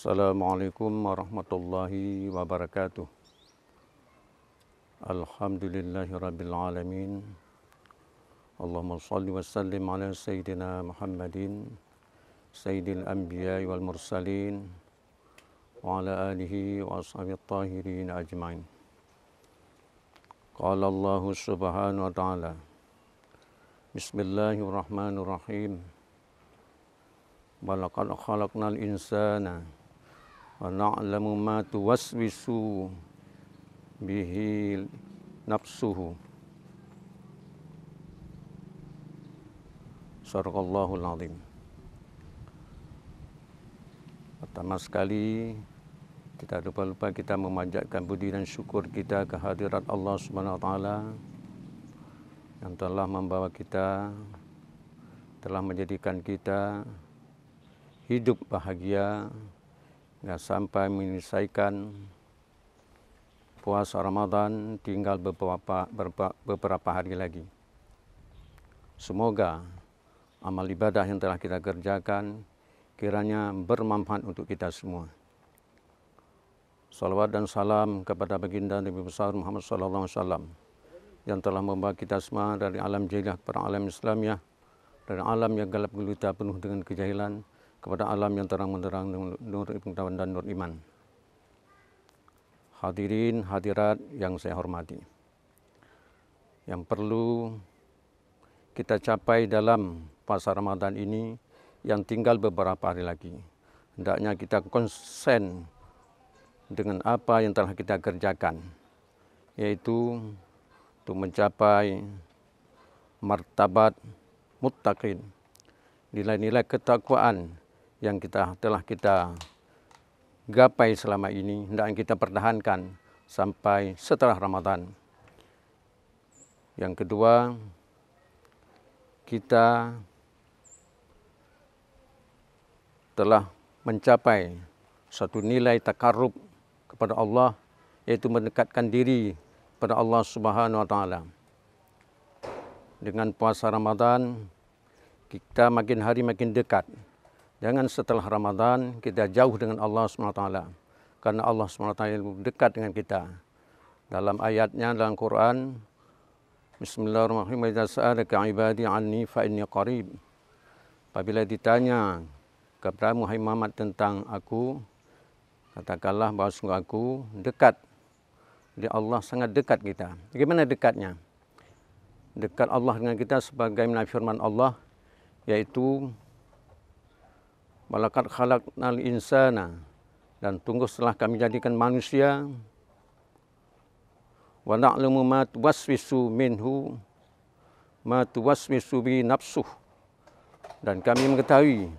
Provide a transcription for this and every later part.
Assalamualaikum warahmatullahi wabarakatuh. Alhamdulillahirrabbilalamin. Allahumma salli wa sallim ala Sayyidina Muhammadin Sayyidil Anbiya wal Mursalin wa ala alihi wa ashabihi tahirin ajma'in. Qala Allahu subhanahu wa ta'ala, Bismillahirrahmanirrahim. Walaqad khalaqnal insana wa na'lamu ma tuwaswisu bihi nafsuhu. Sadaqallahul azim. Pertama sekali, kita lupa kita memanjatkan budi dan syukur kita ke hadirat Allah Subhanahu wa taala yang telah membawa kita, telah menjadikan kita hidup bahagia hingga sampai menyelesaikan puasa Ramadan, tinggal beberapa hari lagi. Semoga amal ibadah yang telah kita kerjakan kiranya bermanfaat untuk kita semua. Salawat dan salam kepada baginda Nabi besar Muhammad SAW yang telah membawa kita semua dari alam jahiliyah kepada alam Islamiyah, dari alam yang gelap gulita penuh dengan kejahilan kepada alam yang terang menderang dengan nur pengetahuan dan nur iman. Hadirin hadirat yang saya hormati, yang perlu kita capai dalam puasa Ramadan ini yang tinggal beberapa hari lagi, hendaknya kita konsen dengan apa yang telah kita kerjakan, yaitu untuk mencapai martabat muttaqin, nilai-nilai ketakwaan yang telah kita gapai selama ini, hendaknya kita pertahankan sampai setelah Ramadan. Yang kedua, kita telah mencapai satu nilai takarrub kepada Allah, yaitu mendekatkan diri kepada Allah Subhanahu wa taala. Dengan puasa Ramadan, kita makin hari makin dekat. Jangan setelah Ramadan kita jauh dengan Allah SWT, karena Allah SWT dekat dengan kita. Dalam ayatnya dalam Quran, Bismillahirrahmanirrahim, idza sa'alaka 'ibadi 'anni fa inni qarib. Apabila ditanya kepada Muhammad tentang aku, katakanlah bahwa sungguh aku dekat. Jadi Allah sangat dekat kita. Bagaimana dekatnya? Dekat Allah dengan kita sebagaimana firman Allah, yaitu Walaqad khalaqnal insana, dan tunggu setelah kami jadikan manusia, wa na'lamu ma tuwaswisu minhu ma tuwaswisu bi nafsuh, dan kami mengetahui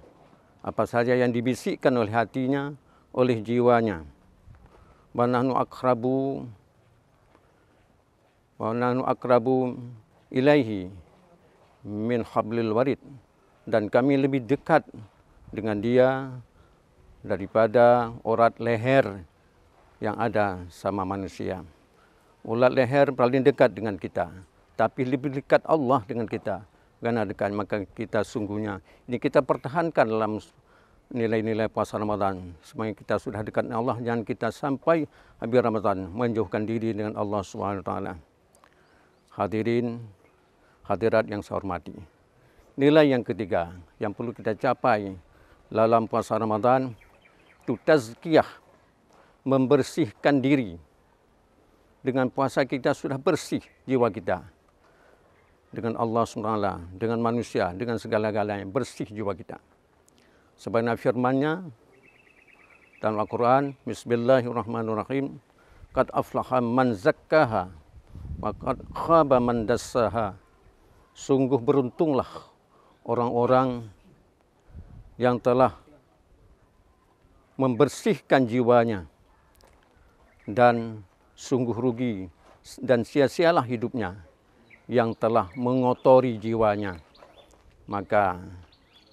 apa saja yang dibisikkan oleh hatinya, oleh jiwanya. Wa nahnu akrabu ilaihi min hablil warid, dan kami lebih dekat dengan dia daripada urat leher yang ada sama manusia. Urat leher paling dekat dengan kita, tapi lebih dekat Allah dengan kita. Karena dekat, maka kita sungguhnya ini kita pertahankan dalam nilai-nilai puasa Ramadan. Semuanya kita sudah dekat dengan Allah, jangan kita sampai habis Ramadan menjauhkan diri dengan Allah SWT. Hadirin hadirat yang saya hormati, nilai yang ketiga yang perlu kita capai dalam puasa Ramadan itu tazkiyah, membersihkan diri. Dengan puasa kita sudah bersih jiwa kita dengan Allah SWT, dengan manusia, dengan segala-galanya, bersih jiwa kita. Sebagaimana firman-Nya dalam Al-Quran, Bismillahirrahmanirrahim, Qad aflaha man zakkaha wa qad khaba man dassaha. Sungguh beruntunglah orang-orang yang telah membersihkan jiwanya, dan sungguh rugi dan sia-sialah hidupnya yang telah mengotori jiwanya. Maka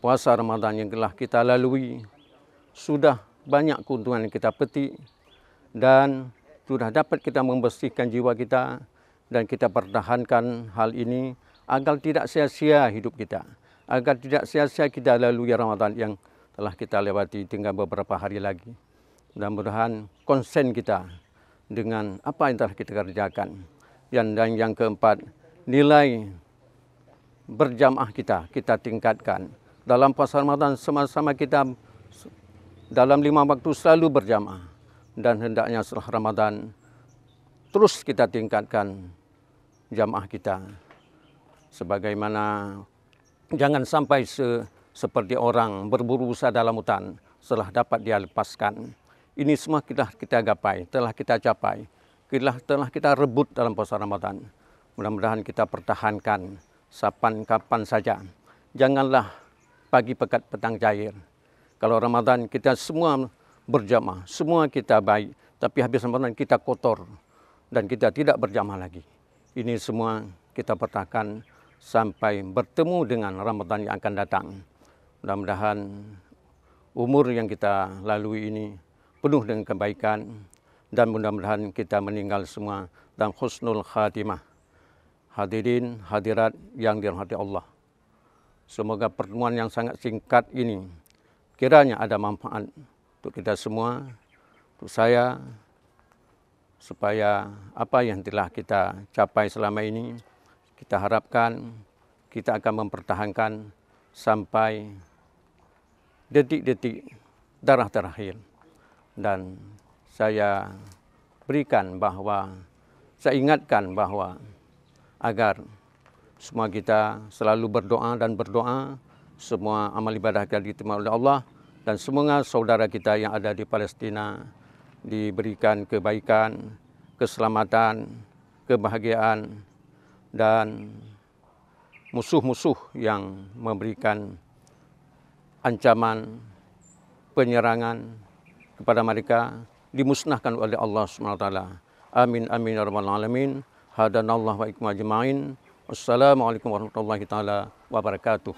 puasa Ramadan yang telah kita lalui sudah banyak keuntungan yang kita petik, dan sudah dapat kita membersihkan jiwa kita, dan kita pertahankan hal ini agar tidak sia-sia hidup kita, agar tidak sia-sia kita lalui Ramadan yang telah kita lewati, tinggal beberapa hari lagi. Mudah-mudahan konsen kita dengan apa yang telah kita kerjakan. Dan yang keempat, nilai berjamaah kita tingkatkan. Dalam puasa Ramadan sama-sama kita dalam 5 waktu selalu berjamaah. Dan hendaknya setelah Ramadan terus kita tingkatkan jamaah kita. Sebagaimana jangan sampai seperti orang berburu usaha dalam hutan setelah dapat dia lepaskan. Ini semua kita gapai, telah kita capai, telah kita rebut dalam puasa Ramadan. Mudah-mudahan kita pertahankan kapan saja. Janganlah pagi pekat petang cair. Kalau Ramadan kita semua berjamaah, semua kita baik, tapi habis Ramadan kita kotor dan kita tidak berjamaah lagi. Ini semua kita pertahankan sampai bertemu dengan Ramadan yang akan datang. Mudah-mudahan umur yang kita lalui ini penuh dengan kebaikan dan mudah-mudahan kita meninggal semua dalam husnul khatimah. Hadirin hadirat yang dirahmati Allah. Semoga pertemuan yang sangat singkat ini kiranya ada manfaat untuk kita semua, untuk saya, supaya apa yang telah kita capai selama ini kita harapkan kita akan mempertahankan sampai detik-detik darah terakhir. Dan saya ingatkan bahwa agar semua kita selalu berdoa dan berdoa, semua amal ibadah kita diterima oleh Allah, dan semoga saudara kita yang ada di Palestina diberikan kebaikan, keselamatan, kebahagiaan, dan musuh-musuh yang memberikan ancaman, penyerangan kepada mereka dimusnahkan oleh Allah SWT. Amin amin ya rabbal alamin. Hadanallahu wa ikum ajma'in. Wassalamualaikum warahmatullahi taala wabarakatuh.